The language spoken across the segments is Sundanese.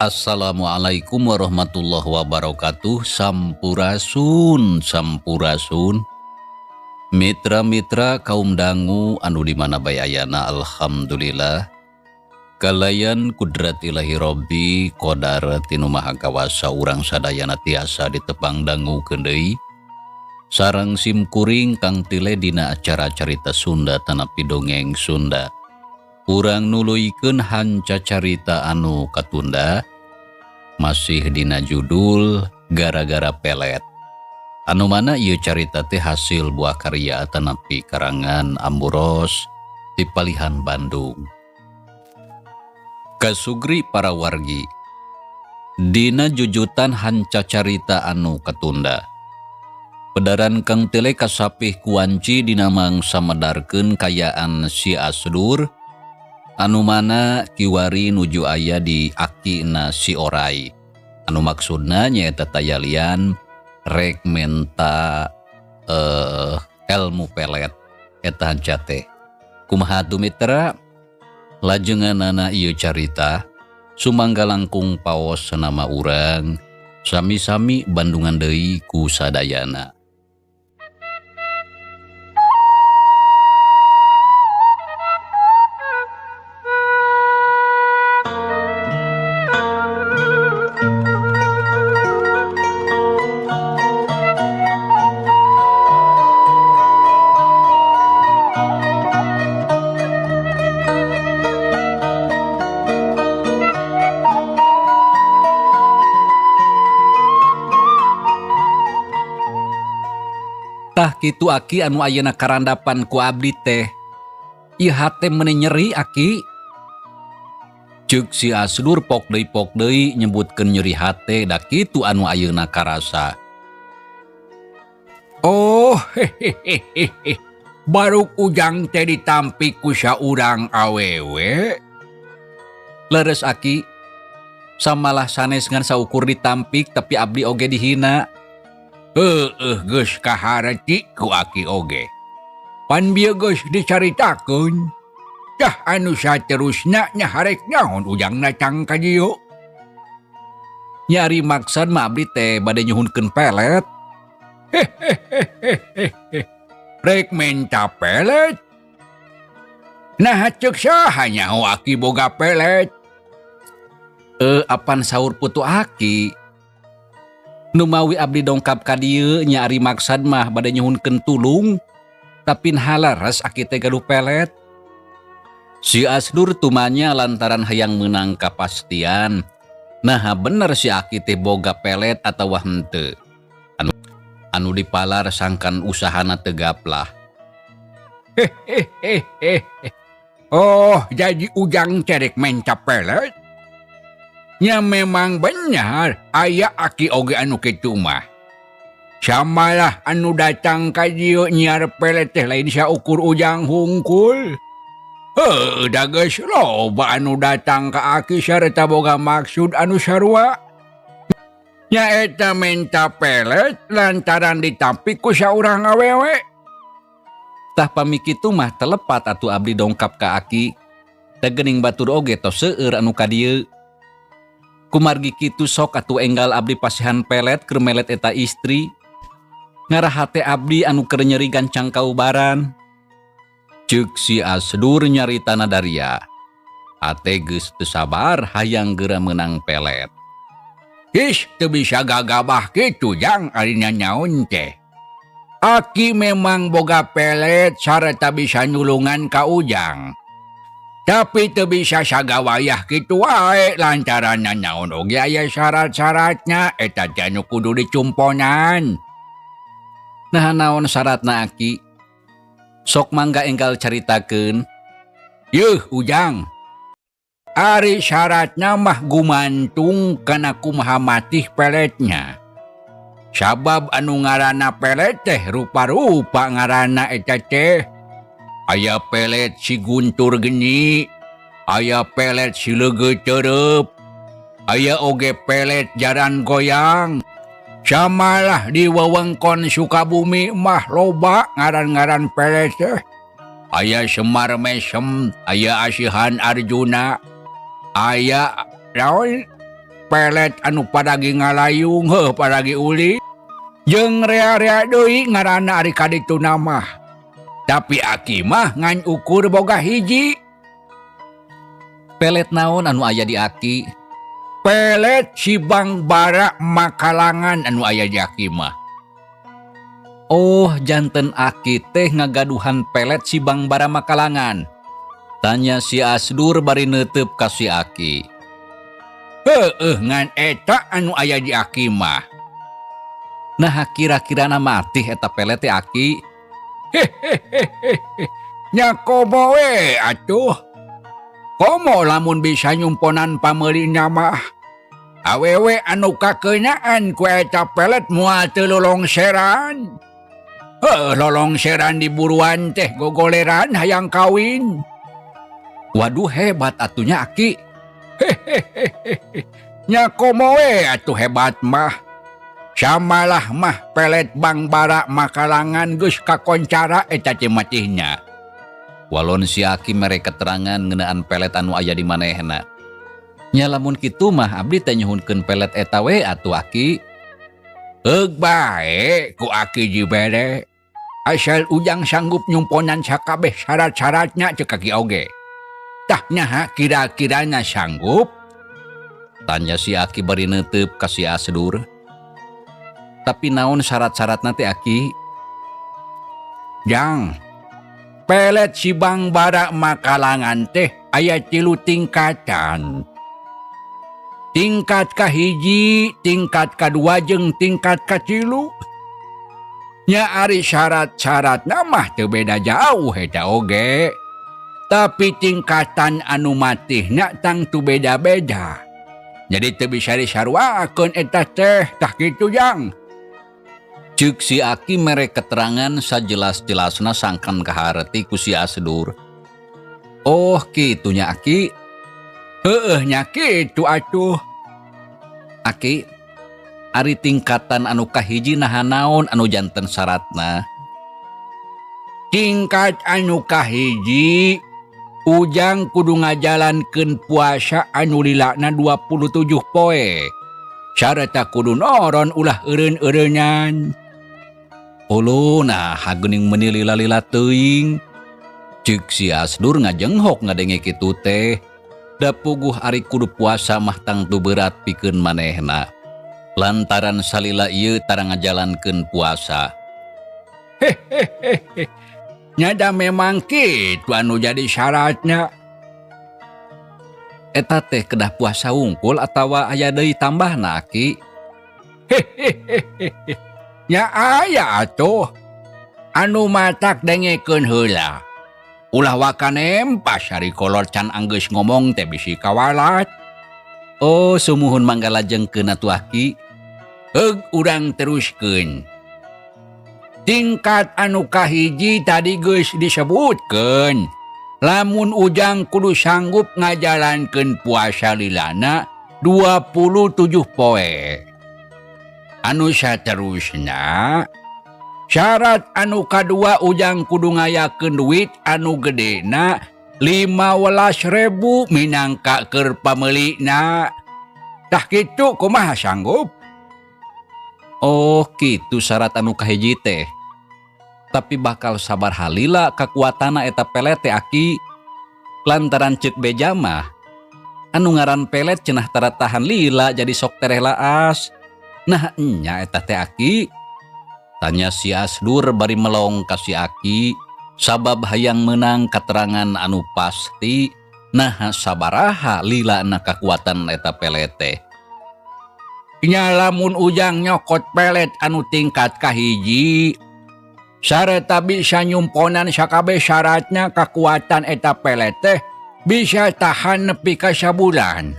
Assalamualaikum warahmatullahi wabarakatuh. Sampurasun, sampurasun. Mitra-mitra kaum dangu anu dimana bae ayana, alhamdulillah. Kalayan kudrat ilahi Robbi qadar tinu maha kawasa urang sadayana tiasa ditepang dangu deui. Sareng simkuring kang tile dina acara carita Sunda tanapi dongeng Sunda. Urang nuluykeun hanca carita anu katunda. Masih dina judul Gara-gara Pelet. Anu mana ieu carita teh hasil buah karya tanapi karangan Amburos di Palihan Bandung. Kasugri para wargi, dina jujutan hanca carita anu katunda. Pedaran kang tele kasapih kuanci dina mangsa medarkeun kayaan si Asdur, anu mana kiwari nuju aya di akina si Oray. Anu maksudna nyaeta tayalian rek menta ilmu pelet eta hanca teh. Kumaha atuh mitra? Lajenganana ieu carita sumangga langkung paos sanama urang sami-sami bandungan deui ku sadayana. Tah kitu Aki anu ayeuna karandapan ku abdi teh. Ieu hate meuni nyeri Aki. Ceuk si Asdur pok deui nyebutkeun nyeri hate da kitu anu ayeuna karasa. Oh, hehehe. Baruk ujang teh ditampi ku saurang awewe. Leres Aki. Samalah sanes ngan saukur ditampik tapi abdi oge dihina. Geus kahareti ku Aki oge. Pan bieu geus dicaritakeun. Tah anu saterusna nya harek naon ujang datang ka dieu? Nyari maksad mah abdi teh bade nyuhunkeun pelet. Rek menta pelet? Nah ceuk saha nyaho Aki boga pelet? Apan saur putu Aki. Numawi abdi dongkap ka dieu nyari maksad mah bade nyuhunkeun tulung, tapi halaras Aki teh gaduh pelet. Si Asdur tumanya lantaran hayang meunang kapastian. Nah bener si Aki teh boga pelet atawa henteu. Anu dipalar sangkan usahana teu gaplah. Oh, jadi ujang cerek menca pelet? Nya memang benar aya Aki oge anu kitu mah. Samalah anu datang ka dieu nyiar pelet teh lain saukur ujang hungkul. Da geus loba anu datang ka Aki sareta boga maksud anu sarua. Nya eta menta pelet lantaran ditampi ku saurang awewe. Tah pamikitu mah telepat atuh abdi dongkap ka Aki. Teh geuning batur oge tos seueur anu ka dieu. Kumargi kitu sok atuh enggal abdi pasihan pelet keur melet eta istri. Ngarah hate abdi anu keur nyeri gancang kaubaran. Ceuk si Asdur nyaritana daria. Ate geus teu sabar hayang geura menang pelet. Teu bisa gagabah kitu jang arinya nyaon teh. Aki memang boga pelet sareta bisa nyulungan ka Ujang. Tapi teu bisa sagawayah kitu wae lantaran nyaon oge aya syarat-syaratnya eta teh anu kudu dicumponan. Nah naon syaratna Aki? Sok mangga enggal caritakeun. Yeuh Ujang. Ari syaratna mah gumantung kana kumaha matih peletnya. Sabab anu ngaranna pelet teh rupa-rupa ngaranna eta teh. Aya pelet si guntur geni, aya pelet si leugeuh teureub, aya oge pelet jaran goyang. Samalah di wewengkon Sukabumi mah loba ngaran-ngaran pelet teh. Aya Semar Mesem, aya Asihan Arjuna, aya naon pelet anu padagi ngalayung padagi uli. Jeung rea-rea deui ngaranna ari kaditu mah. Tapi Aki mah ngan ukur boga hiji. Pelet naon anu aya di Aki? Pelet si Bang Bara Makalangan anu aya di Aki mah. Oh, janten Aki teh ngagaduhan pelet si Bang Bara Makalangan. Tanya si Asdur bari neuteup ka si Aki. Heueuh ngan eta anu aya di Aki mah. Nah kira-kirana matih eta pelet teh Aki? Nya komo we atuh. Komo lamun bisa nyumponan pameulina mah. Awewe anu kakeunaan ku eta pelet moal teu lolongseran. Lolongseran di buruan teh gogoleran hayang kawin. Waduh hebat atunya Aki. Nya komo we atuh hebat mah. Samalah mah pelet Bang Bara Makalangan geus kakoncara eta teh matihnya. Walon si Aki mere keterangan ngeunaan pelet anu aya di manehna. Nya lamun kitu mah abdi teh nyuhunkeun pelet eta we atuh Aki. Heug bae ku Aki jibere. Asal Ujang sanggup nyumponan sakabeh syarat-syaratnya ceuk Aki oge. Tah nyaha kira-kirana sanggup? Tanya si Aki bari neuteup ka si Asdur. Tapi naon syarat-syaratna teh Aki? Jang, pelet si Bang Bara Makalangan teh aya 3 tingkatan. Tingkat kahiji, tingkat kadua jeung tingkat katilu. Nya ari syarat-syaratna mah teu beda jauh eta oge. Tapi tingkatan anu matihna tangtu beda-beda. Jadi teu bisa disarwakeun eta teh tah kitu Jang. Ceuk si Aki mere keterangan sajelas-jelasna sangkan kahareti ku si Asdur. Oh kitunya Aki. Heueuh nya kitu atuh. Aki, ari tingkatan anu kahiji naha naon anu janten syaratna? Tingkat anu kahiji, Ujang kudu ngajalankeun puasa anu lilana 27 poe. Sareta kudu noron ulah eureun-eureunnan. Olo nah hagening meuni lila-lila teuing. Ceuk si Asdur ngajenghok ngadenge kitu teh. Da puguh ari kudu puasa mah tangtu berat pikeun manehna. Lantaran salila ieu tara ngajalankeun puasa. Nyada memang kitu anu jadi syaratnya. Eta teh kedah puasa wungkul atawa aya deui tambahna Aki? Nya aya atuh. Anu matak dengekeun heula. Ulah wakanem pas ari kolor can anggeus ngomong teh bisi kawalat. Oh sumuhun mangga lajengkeun atuh Aki. Heug urang teruskeun. Tingkat anu kahiji tadi geus disebutkeun. Lamun Ujang kudu sanggup ngajalankeun puasa lilana 27 poe. Anu saterusna, syarat anu kadua Ujang kudu ngayakeun duit anu gedena 15.000 minangka keur pameulina. Tah kitu kumaha sanggup? Oh kitu syarat anu kahiji teh. Tapi bakal sabar halila kakuatana eta pelet teh Aki. Lantaran ceuk beja mah anu ngaran pelet cenah tara tahan lila jadi sok tereh laas. Nah nya eta teh Aki, tanya si Asdur bari melong ka si Aki sabab hayang menang katerangan anu pasti. Nah sabaraha lila na kakuatan eta pelet teh. Nya lamun Ujang nyokot pelet anu tingkat kahiji, sareta bisa nyumponan sakabeh syaratnya kakuatan eta pelet teh bisa tahan nepi ka sabulan.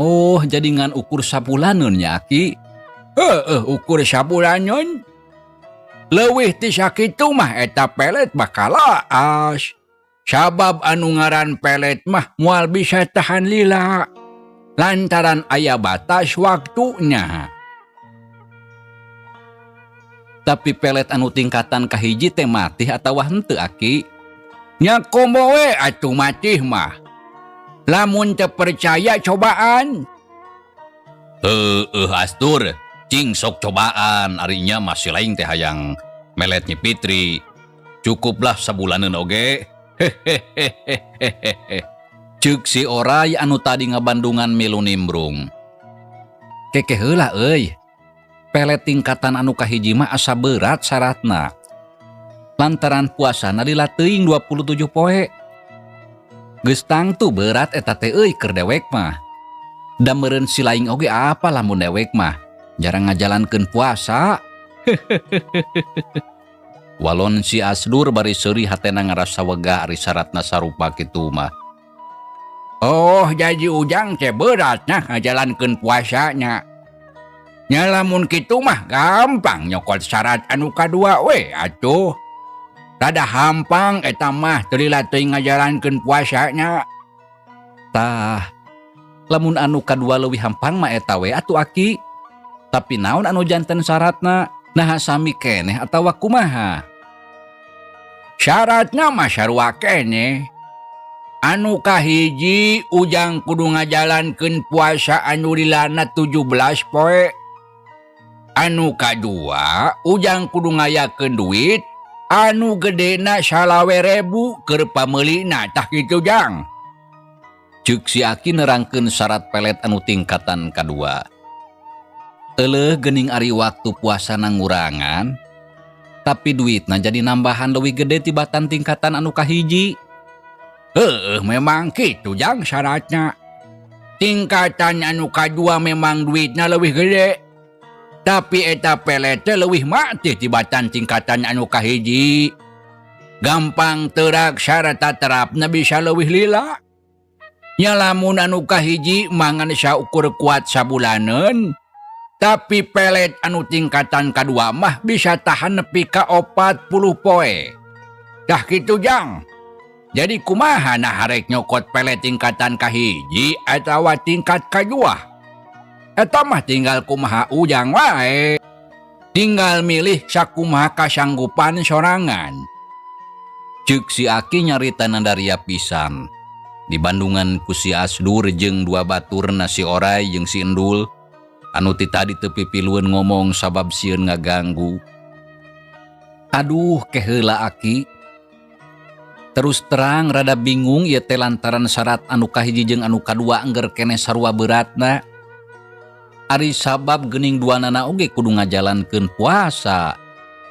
Oh jadi ngan ukur sabulaneun nya Aki. Ukur sabulaneun. Leuwih ti sakitu mah eta pelet bakal laas. Sabab anu ngaran pelet mah moal bisa tahan lila. Lantaran aya batas waktunya. Tapi pelet anu tingkatan kahiji teh matih atawa henteu Aki? Nya komo we atuh matih mah. Lamun teu percaya cobaan. Astur, cing sok cobaan arinya masih lain teh hayang melet Nyi Fitri. Cukuplah sabulaneun oge. Ceuk si Oray anu tadi ngabandungan milu nimbrung. Keke heula euy. Pelet tingkatan anu kahiji mah asa berat syaratna. Lantaran puasana lila teuing 27 poe. Geus tangtu berat eta teh euy keur dewek mah. Da meureun si laing oge apa lamun dewek mah jarang ngajalankeun puasa. Walon si Asdur bari seuri hatena ngarasa wegah ari syaratna sarupa kitu mah. Oh jadi Ujang teh beratna ngajalankeun puasanya. Nya lamun kitu mah gampang nyokot syarat anu kadua we atuh. Rada hampang eta mah teu lila teuing ngajalankeun puasanya. Tah, lamun anu kadua leuwih hampang mah eta we atuh Aki. Tapi naon anu janten syaratna? Nah sami keneh atawa kumaha? Syaratna mah sarua keneh. Anu kahiji Ujang kudu ngajalankeun puasa anu lilana 17 poe. Anu kadua Ujang kudu ngayakeun duit anu gedena 20.000 keur pameulina tah kitu Jang. Ceuk si Aki nerangkeun syarat pelet anu tingkatan kadua. Euleuh geuning ari waktu puasana ngurangan, tapi duitna jadi nambahan leuwih gede tibatan tingkatan anu kahiji. Memang kitu Jang syaratnya. Tingkatan anu kadua memang duitna leuwih gede. Tapi eta pelet teh leuwih matih tibatan tingkatan anu kahiji. Gampang teurak sarata terapna bisa leuwih lila. Nya lamun anu kahiji mangan saukur kuat sabulaneun. Tapi pelet anu tingkatan kadua mah bisa tahan nepi ka 40 poe. Dah kitu Jang. Jadi kumaha nah harek nyokot pelet tingkatan kahiji atawa tingkat kadua? Eta mah tinggal kumaha Ujang wae. Tinggal milih sakumaha kasanggupan sorangan. Ceuk si Aki nyarita nandaria pisan. Di Bandungan ku si Asdur jeung dua baturna si Oray jeung si Endul. Anu ti tadi teu pipilueun ngomong sabab sieun ngaganggu. Aduh keheula Aki. Terus terang rada bingung ieu teh lantaran syarat anu kahiji jeung anu kadua engger keneh sarua beratna. Ari sabab geuning duanana oge kudu ngajalankeun puasa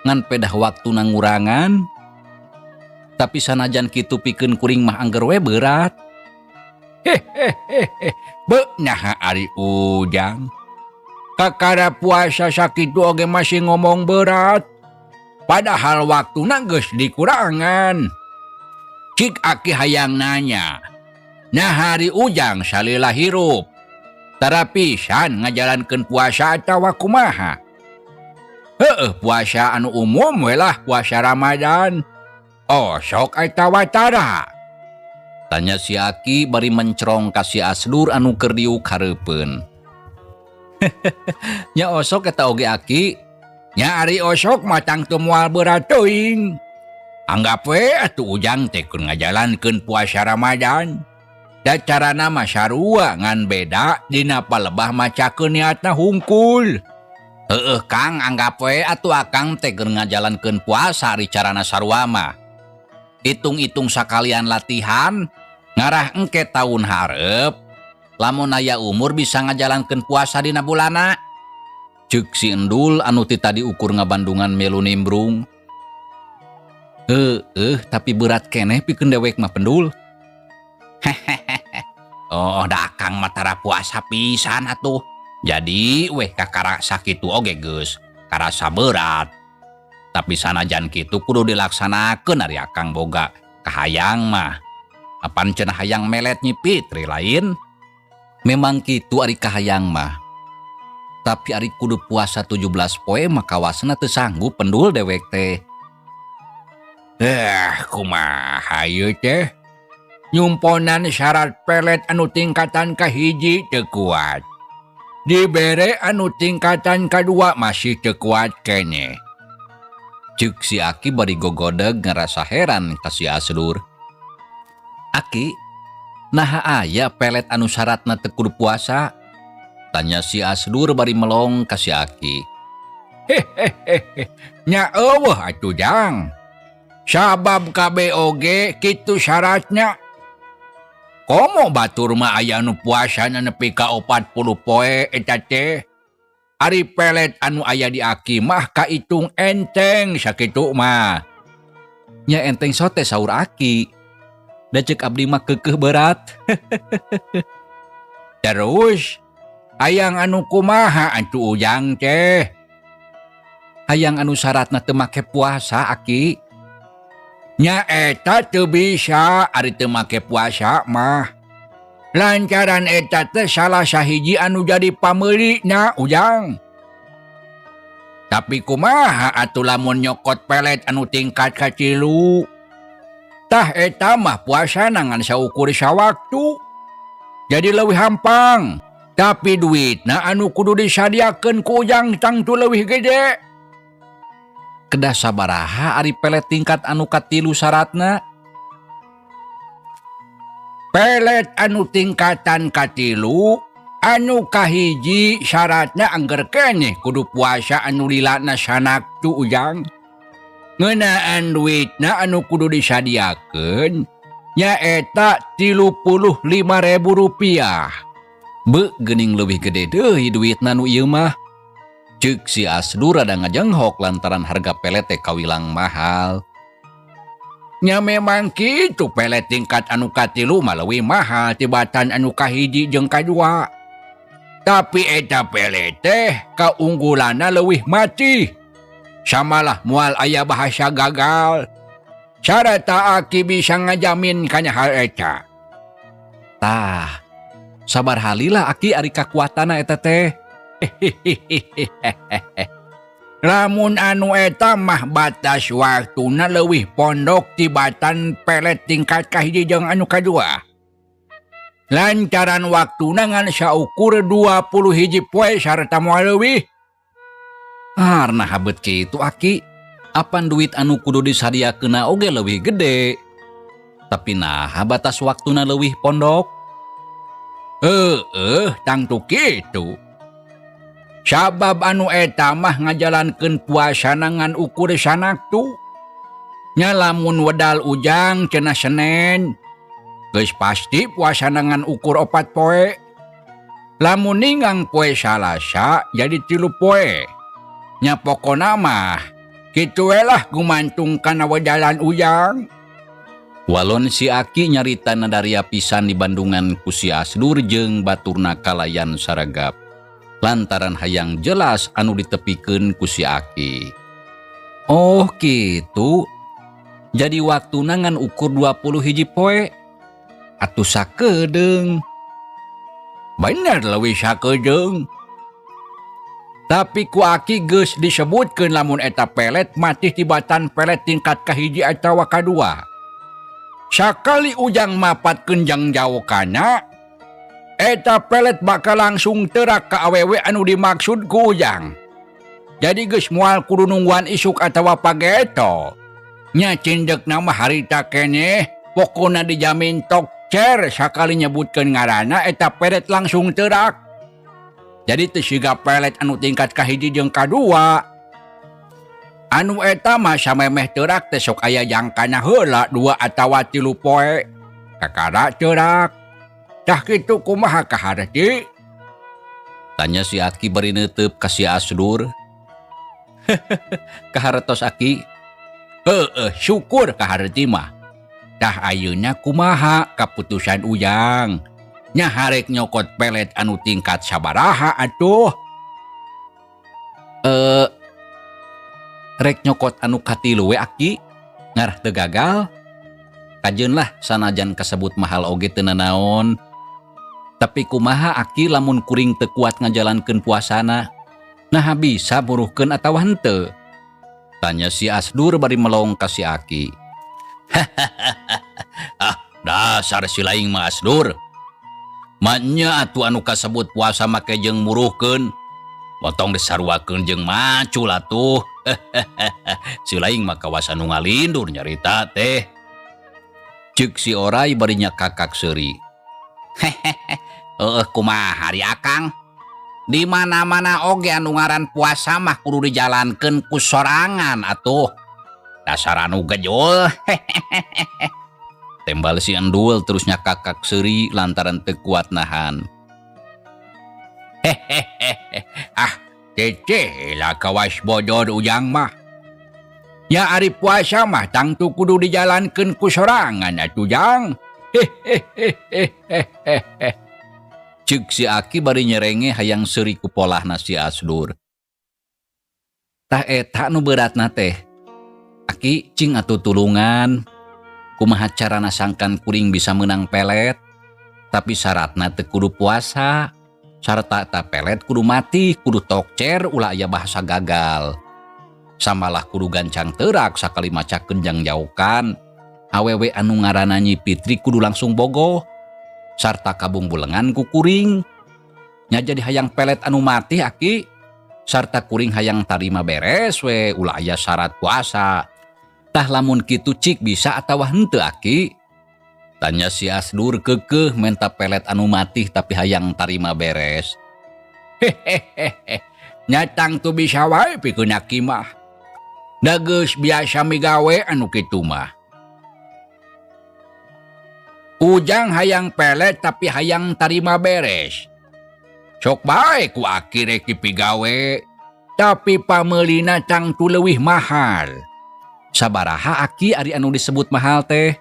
ngan pedah waktuna ngurangan. Tapi sanajan kitu pikeun kuring mah angger we berat. Beunah ari Ujang. Kakara puasa sakitu oge masih ngomong berat. Padahal waktuna geus dikurangan. Cik Aki hayang nanya. Nah hari Ujang salila hirup. Tara pisan ngajalankeun puasa atawa kumaha? Puasa anu umum we lah puasa Ramadan. Oh sok atawa tara? Tanya si Aki bari mencrong ka si Asdur anu keur diuk hareupeun. Nya osok eta oge Aki. Nya ari osok matang teu moal berat teuing. Anggap we atuh Ujang teh keur ngajalankeun puasa Ramadan. Da carana mah sarua ngan beda dina palebah macakeun niatna hungkul. Kang anggap we atuh akang teh keur ngajalankeun puasa ari carana sarua mah. Hitung-hitung sakalian latihan Ngarah engke tahun hareup lamun aya umur bisa ngajalankeun puasa dina bulana. Ceuk si Endul anu ti tadi ukur ngabandungan melu nimbrung. Tapi berat keneh pikeun dewek mah Pendul. Oh, da akang mah tara puasa pisan atuh. Jadi weh kakara sakitu oge geus karasa berat. Tapi sanajan kitu kudu dilaksanakeun ari akang boga kahayang mah. Apan cenah hayang melet Nyi Fitri lain. Memang kitu ari kahayang mah. Tapi ari kudu puasa 17 poe mah kawasna teu sanggup Pendul dewek teh. Kumaha ieu teh? Nyumponan syarat pelet anu tingkatan kahiji teu kuat. Dibere anu tingkatan kadua masih teu kuat keneh. Ceuk si Aki bari gogodeg ngerasa heran ka si Asdur. Aki, naha aya pelet anu syaratna teu kudu puasa? Tanya si Asdur bari melong ka si Aki. Nya eueuh atuh Jang. Sabab KBOG kitu syaratnya. Komo batur mah aya anu puasana nepi ka 40 poe eta teh. Ari pelet anu aya di Aki mah kaitung enteng sakitu mah. Nya enteng sote saur Aki. Da ceuk abdi mah keukeuh berat. Terus hayang anu kumaha atuh Ujang teh? Hayang anu syaratna teu make puasa Aki. Nya eta teu bisa ari teu make puasa mah. Lancaran eta teh salah sahiji anu jadi pameulina Ujang. Tapi kumaha atuh lamun nyokot pelet anu tingkat kacilu? Tah eta mah puasa ngan saukur sawaktu. Jadi leuwih hampang. Tapi duitna anu kudu disadiakeun ku Ujang tangtu leuwih gede. Kedah sabaraha ari pelet tingkat anu katilu syaratna? Pelet anu tingkatan katilu, anu kahiji syaratna angger keneh kudu puasa anu lilana sanaktu Ujang. Ngeunaan duitna anu kudu disadiakeun nyaeta Rp35.000. Beuh geuning leuwih gede deui duitna nu ieu mah. Ceuk si Asdur rada ngajenghok lantaran harga pelet teh kawilang mahal. Nya memang kitu pelet tingkat anu katilu mah leuwih mahal tibatan anu kahiji jeung kadua. Tapi eta pelet teh kaunggulanna leuwih mati. Samalah moal aya bahasa gagal. Sarata Aki bisa ngajamin kana hal eta. Tah, sabar halila Aki ari kakuatana eta teh. Lamun anu eta mah batas waktuna leuwih pondok tibatan pelet tingkat kahiji jeung anu kadua. Lancaran waktuna ngan saukur 21 poe sarta moal leuwih. Harna habet kitu Aki. Apan duit anu kudu disadiakeunna oge leuwih gede. Tapi naha batas waktuna leuwih pondok? Tangtu kitu. Sabab anu eta mah ngajalankeun puasana ngan ukur sanaktu. Nya lamun wedal Ujang cenah Senen, geus pasti puasana ngan ukur 4 poe. Lamun ninggang poe Salasa jadi 3 poe. Nya pokona mah kitu we lah gumantung kana wedalan Ujang. Walon si Aki nyaritana daria pisan di Bandungan ku si Asdur jeung baturna kalayan saragap. Lantaran hayang jelas anu ditepikeun ku si Aki. Oh kitu. Jadi waktuna ngan ukur 21 poe. Atuh sakedeung. Bener leuwih sakedeung. Tapi ku Aki geus disebutkeun lamun eta pelet mati tibatan pelet tingkat kahiji atawa kadua. Sakali Ujang mapatkeun jangjawokana, eta pelet bakal langsung terak ka awewe anu dimaksud ku Ujang. Jadi geus moal kudu nungguan isuk atawa pageto. Nya cindekna mah harita keneh, pokona dijamin tokcer sakali nyebutkeun ngaranna eta pelet langsung terak. Jadi teu siga pelet anu tingkat kahiji jeung kadua. Anu eta mah samemeh terak teh sok aya jangkana heula 2 atawa 3 poe. kakara cerak. Tah kitu kumaha kaharti? Tanya si Aki bari neuteup ka si Asdur. Kahartos Aki. Syukur kaharti mah. Tah ayeuna kumaha kaputusan Ujang? Nya harek nyokot pelet anu tingkat sabaraha atuh? Rek nyokot anu katilu we Aki. Ngarah teu gagal. Kajeun lah sanajan kasebut mahal oge teu nanaon. Tapi kumaha Aki lamun kuring teu kuat ngajalankeun puasana? Nah bisa buruhkeun atawa henteu? Tanya si Asdur bari melong ka si Aki. Dasar si laing mah Asdur. Manya atuh anu kasebut puasa make jeung muruhkeun. Motong disaruakeun jeung macul atuh. Si laing mah kawas anu ngalindur nyarita teh. Ceuk si Oray bari nya kakak seuri. Kumaha hari Akang? Di mana-mana oge anu ngaran puasa mah kudu dijalankeun ku sorangan atuh. Dasar anu gejol. Tembal si Endul terusnya kakak seuri lantaran teu kuat nahan. Cece lah kawas bodor Ujang mah. Ya ari puasa mah tangtu kudu dijalankeun ku sorangan atuh Jang. Ceuk si Aki bari nyerenge hayang seuri ku polahna si Asdur. Tah eta nu beratna teh. Aki cing atuh tulungan. Kumaha carana sangkan kuring bisa menang pelet. Tapi syaratna teu kudu puasa. Sarta eta pelet kudu mati, kudu tokcer ulah aya bahasa gagal. Samalah kudu gancang teurak sakali macakeun jang jaukan. Awewe anu ngaranna Nyi Fitri kudu langsung bogoh. Sarta kabungbulengan ku kuring. Nya jadi hayang pelet anu mati Aki. Sarta kuring hayang tarima beres we ulah aya syarat puasa. Tah lamun kitu cik bisa atawa henteu Aki? Tanya si Asdur keukeuh menta pelet anu mati tapi hayang tarima beres. Nyatang tu bisa wae pikeun Aki mah. Da geus biasa migawe anu kitu mah. Ujang hayang pelet tapi hayang tarima beres. Sok bae ku Aki rek dipigawe, tapi pameulina tang tu leuwih mahal. Sabaraha Aki ari anu disebut mahal teh?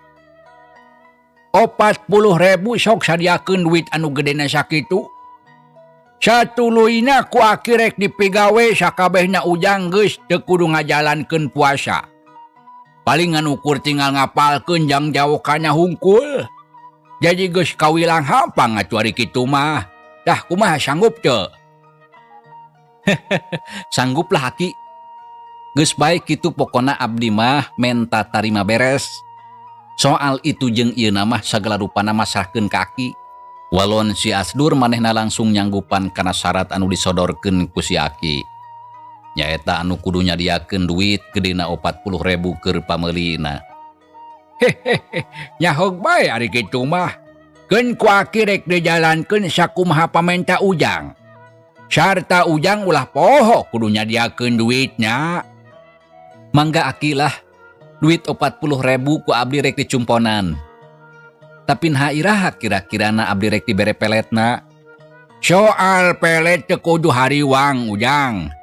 40.000 sok sadiakeun duit anu gedena sakitu. Satuluyna ku Aki rek dipigawe sakabehna Ujang geus teu kudu ngajalankeun puasa. Paling ngukur tinggal ngapalkeun jang jawokanna hungkul. Jadi geus kawilang hampang atuh ari kitu mah. Dah kumaha sanggup teu? Sanggup lah Aki. Geus bae kitu pokona abdi mah menta tarima beres. Soal itu jeung ieu mah sagala rupana masrahkeun ka Aki. Walon si Asdur manehna langsung nyanggupan kana syarat anu disodorkeun ku si Aki. Nyaeta anu kudu nyadiakeun duit gedena 40.000 keur pameulina. Nyahog bae ari kitu mah. Keun ku Aki rek dijalankeun sakumaha pamenta Ujang. Sarta Ujang ulah poho kudu nyadiakeun duitnya. Mangga Aki lah. Duit 40.000 ku abdi rek dicumponan. Tapi nah iraha kira-kirana abdi rek dibere peletna? Soal pelet teu kudu hariwang Ujang.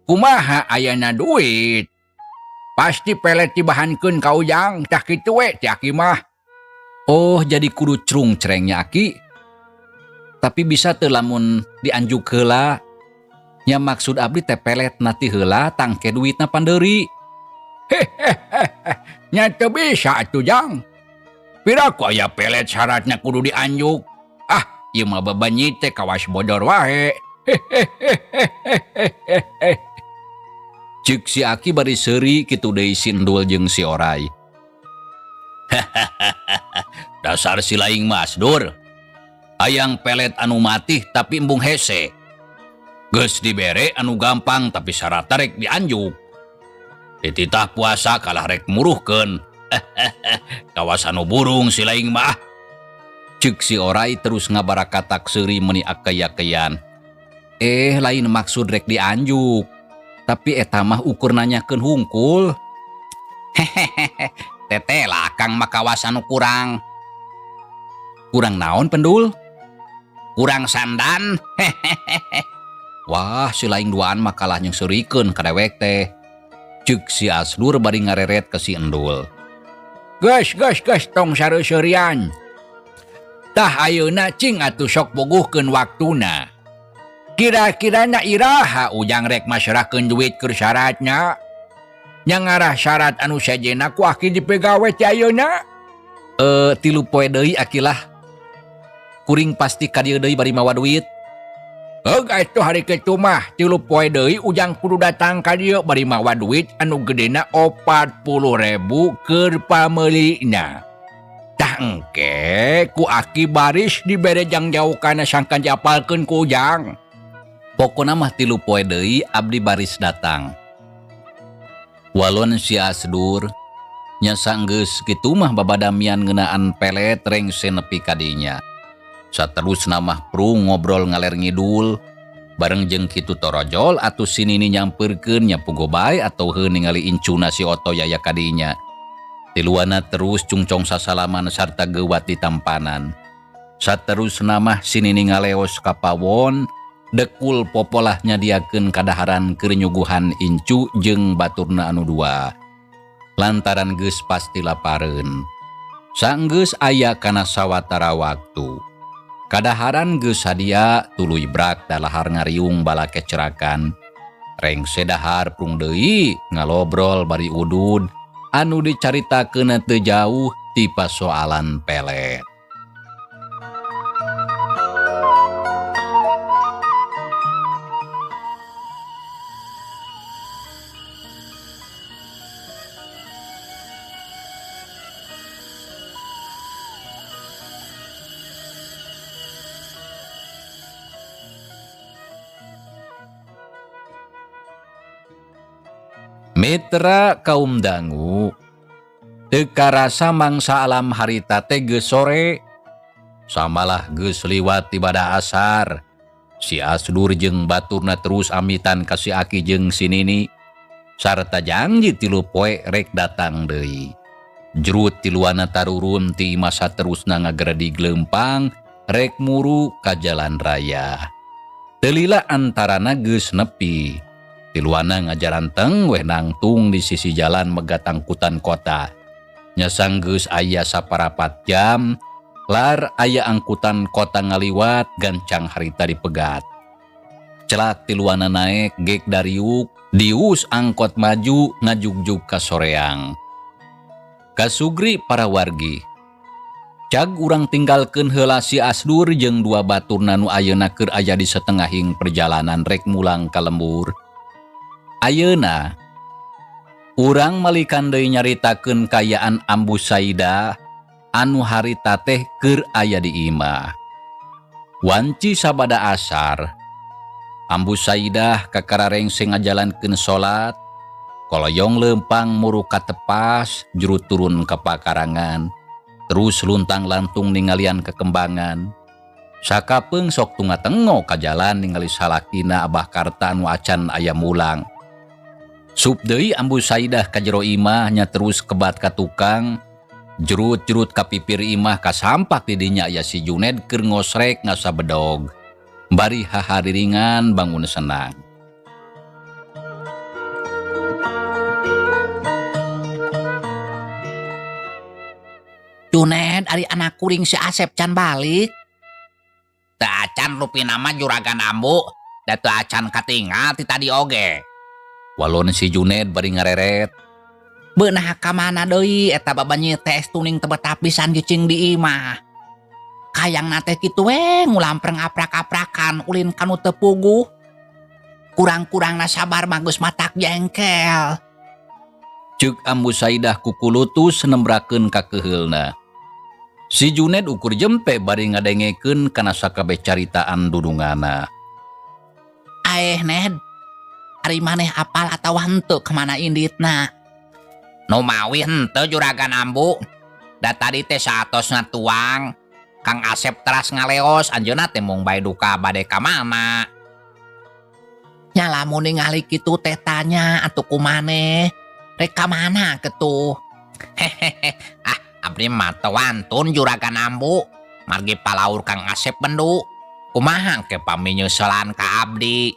Kumaha ayana duit? Pasti pelet dibahankeun ka Ujang, tah kitu we ti Aki mah. Oh, jadi kudu crung cerengnya Aki. Tapi bisa teu lamun dianjuk heula. Nya maksud abdi teh pelet nati heula tangke duitna pandeuri. Nya teu bisa atuh Jang. Pira ku aya pelet syaratna kudu dianjuk. Ieu mah babanyit teh kawas bodor wae. Ceuk si Aki bari seuri kitu deui si Endul jeung si Oray. Dasar si laing mah Asdur. Hayang pelet anu mati tapi embung hese. Geus dibere anu gampang tapi syarat rek dianjuk. Dititah puasa kalah rek muruhkeun. Kawas anu burung si laing mah. Ceuk si Oray terus ngabarakatak seuri meuni akay-akayan. Lain maksud rek dianjuk. Tapi eta mah ukur nanyakeun hungkul. Teteh lah Kang makawas anu kurang. Kurang naon pendul? Kurang sandan. Wah, si laing duaan makalah nyengserikeun ka dewek teh. Ceuk si Asdur bari ngareret ke si Endul. Gus, tong sareuseurean. Tah ayeuna cing atuh sok bogohkeun waktuna. Kira-kira na iraha ujang rek masyarakeun duit keur syaratnya. Nya ngarah syarat anu sajena ku aki dipegawe ti ayeuna. 3 poe deui akilah. Kuring pasti ka dieu deui bari mawa duit. Atuh hari kitu mah 3 poe deui ujang kudu datang ka dieu bari mawa duit anu gedena 40.000 keur pameulina. Tah engke ku aki baris dibere jang jauh kana sangkan diapalkeun ku ujang. Pokona mah 3 poe deui abdi baris datang. Walon si Asdur nya sanggeus kitu mah babadamian ngeunaan pelet rengse nepi ka dinya. Saterusna mah prung ngobrol ngaler ngidul bareng jeung kitu torojol atuh sinini nyampeurkeun nya pugo bae atau heuh ningali incuna si Oto yaya ka dinya. Tiluana terus cungcong sasalaman sarta geuwat di tampanan. Saterusna mah sinini ngaleos ka pawon dekul popolah nyadiakeun kadaharan keur nyuguhan incu jeung baturna anu dua. Lantaran geus pasti lapareun. Saenggeus aya kana sawatara waktu. Kadaharan geus sadia tuluy brak dalahar ngariung bala kecerakan. Rengse dahar prung deui ngalobrol bari udud anu dicaritakeun teu jauh ti pasoalan pelet. Mitra kaum dangu, teu karasa mangsa alam harita teh geus sore, samalah geus liwat ibadah asar. Si Asdur jeung baturna terus amitan ka si Aki jeung si Nini, sarta janji 3 poe rek datang deui. Jerut tiluana tarurun ti masa terusna ngageredig leumpang rek muru ka jalan raya. Teu lila antarana geus nepi. Tiluana ngajaranteng weh nangtung di sisi jalan megat angkutan kota. Nya sanggeus aya saparapat jam, lar aya angkutan kota ngaliwat gancang harita dipegat. Celak tiluana naek gek dariuk, dius angkot maju ngajugjug ka soreang. Kasugri para wargi. Cag urang tinggalkeun heula si Asdur jeung 2 baturna nu ayeuna keur aya di setengahing perjalanan rek mulang ka lembur. Ayeuna urang malikan deui nyaritakeun kayaan Ambu Saidah anu harita teh keur aya di imah. Wanci sabada asar, Ambu Saidah kakararengse ngajalankeun salat, koloyong leumpang muru ka tepas, juru turun ka pakarangan, terus luntang lantung ningalian kekembangan. Sakapeung sok tunga-tengo ka jalan ningali salakina Abah Karta anu acan aya mulang. Sup deui Ambu Saidah ka jero imah nya terus kebat ka tukang. Jerut-jerut ka pipir imah kasampak di dinya aya si Juned keur ngosrek ngasa bedog. Bari hahariringan bangun senang. Juned ari anak kuring si Asep can balik. Teu acan rupina mah juragan Ambu, da teu acan katinggal ti tadi oge. Walon si Juned bari ngareret. Beunah ka mana deui eta babanye teh tuning teu betah pisan geucing di imah. Kayangna teh kitu we ngulampreng aprak-aprakan ulin kanu teu puguh. Kurang-kurangna sabar mah geus matak jengkel. Ceuk Ambu Saidah kukulutus nembrakeun ka keheulna. Si Juned ukur jempe bari ngadengekeun kana sakabeh caritaan dudungana. Ned, ari maneh apal atawa henteu kemana inditna? Nu mawi henteu juragan Ambu. Da tadi teh saatosna tuang, Kang Asep teras ngaleos anjeunna teh mung bae duka bade ka mana. Nya lamun ningali kitu teh tanya atuh kumaneh, rek ka mana ketuh? Hehehe, abdi mah teu wantun juragan Ambu. margi palaur Kang Asep bendu. Kumaha ke paminyeselan ka abdi.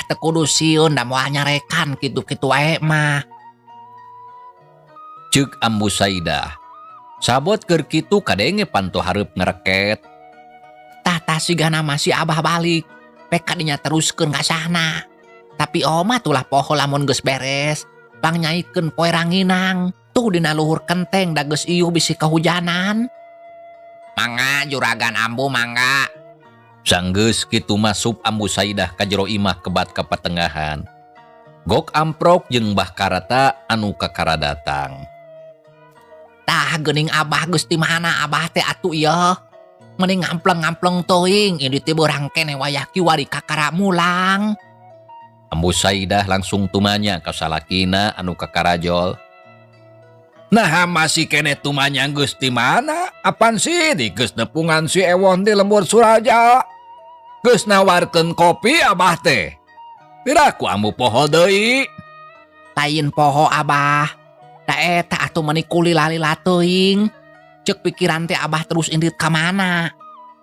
Teu kudu sieun da moal nyarekan kitu-kitu wae mah. Ceuk Ambu Saidah. Sabot keur kitu kadenge panto hareup ngereket. Tah sigana masih abah balik. Peka dinya teruskeun ka sana. Tapi oma tulah poho lamun geus beres. Pang nyaikeun poe ranginang. Tuh dina luhur kenteng da geus ieuh bisi kahujanan. Mangga Juragan Ambu mangga. Sanggeus kitu masuk Ambu Saidah ka jero imah kebat ka patengahan. Gok Amprok jeung Mbah Karata anu kakara datang. Tah geuning abah geus ti mana abah teh atuh ieu. Mending ngampleng-ngampleng teuing ini teh beurang keneh wayaki wari kakara mulang. Ambu Saidah langsung tumanya ka salakina anu kakarajol. Nah masih kene tumanya geus di mana? Apan sih di geus nepungan si Ewon di lembur Suraja. Geus nawarkeun kopi abah teh. Piraku ambu poho deui. Lain poho abah. Da eta atuh meuni kulila-lila teuing. Ceuk pikiran teh abah terus indit ka mana.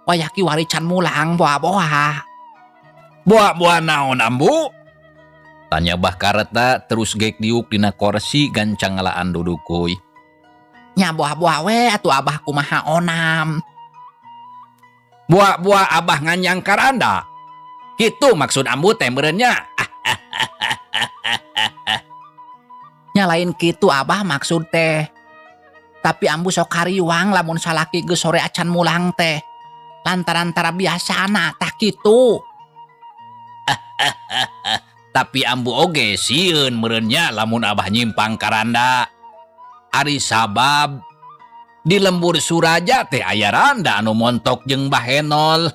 Wayaki wari can mulang boa-boa. Boa-boa naon ambu? Tanya Mbah Karata terus gek diuk dina kursi gancang ngalaan dudukuy. Nya boa-boa we atuh abah kumaha onam. Boa-boa abah nganyang karanda. Kitu maksud ambu teh meureunnya. Nya lain kitu abah maksud teh. Tapi ambu sok kariwang lamun salaki geus sore acan mulang teh. Lantaran tara biasana tah kitu. Tapi ambu oge sieun meureunnya lamun abah nyimpang karanda. Ari sabab di lembur Suraja teh aya randa anu montok jeung Mbah Henol.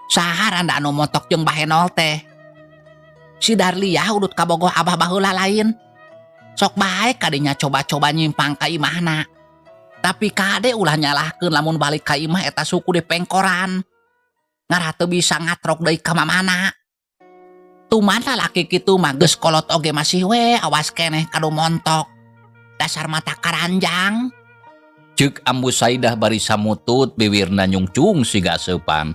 Saha randa anu montok jeung Mbah Henol teh? Si Darliah udut kabogoh abah baheula lain. Sok bae kadinya coba-coba nyimpang ka imahna. Tapi kade ulah nyalahkeun lamun balik ka imah eta suku di pengkoran. Ngara teu bisa ngatrok deui ka mamana. Tuman lalaki kitu mah geus kolot oge masih we awas keneh kadu montok. Dasar mata karanjang. Ceuk Ambu Saidah bari samutut bibirna nyungcung siga seupan.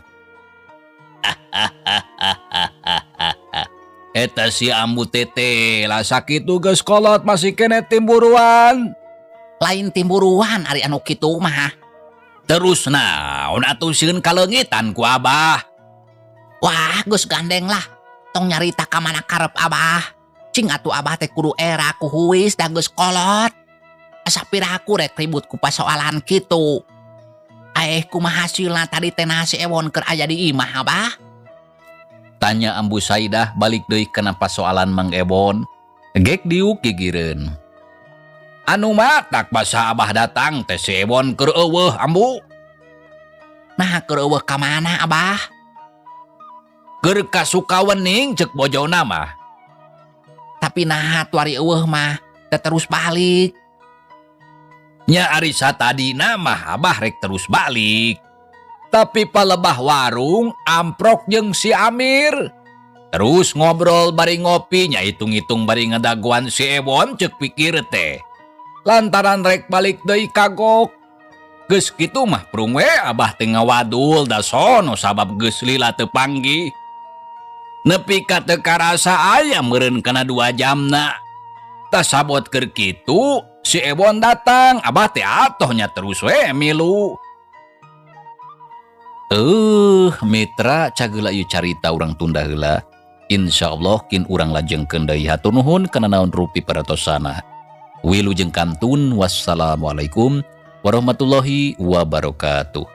Eta si Ambu tete lah sakitu geus kolot masih kene timburuan. Lain timburuan ari anu kitu mah. Terus naon atuh sieun kaleungitan ku abah. Wah geus gandeng lah. Tong nyarita ka mana karep abah. Cing atuh abah teh kudu era ku huis da geus kolot. Asa piraku rek ribut ku pasoalan kitu. Kumaha hasilna tadi teh nah si Ewon keur aya di imah abah? Tanya Ambu Saidah balik deui kana pasoalan Mang Ebon. Gek diuk gigireun. Anu mah tak basa abah datang teh si Ewon keur eueuh ambu. Nah keur eueuh ka mana abah? Keur ka Sukawening ceuk bojona mah. Tapi nah tuari eueuh mah teu terus balik. Nya ari satadina mah abah rek terus balik. Tapi palebah warung Amprok jeung si Amir. Terus ngobrol bari ngopi nya hitung-hitung bari ngadaguan si Ewon ceuk pikir teh. Lantaran rek balik deui kagok. Geus kitu mah prung we abah teh ngawadul da sono sabab geus lila teu panggih. Nepi ka teu karasa aya meureun kana 2 jamna. Tah sabot keur kitu si Ewon datang, abah teh atohnya terus we milu. Mitra cageula ieu carita urang tunda heula. Insyaallah kin urang lajengkeun deui hatur nuhun kana naon rupi paratosana. Wilujeng kantun wassalamualaikum warahmatullahi wabarakatuh.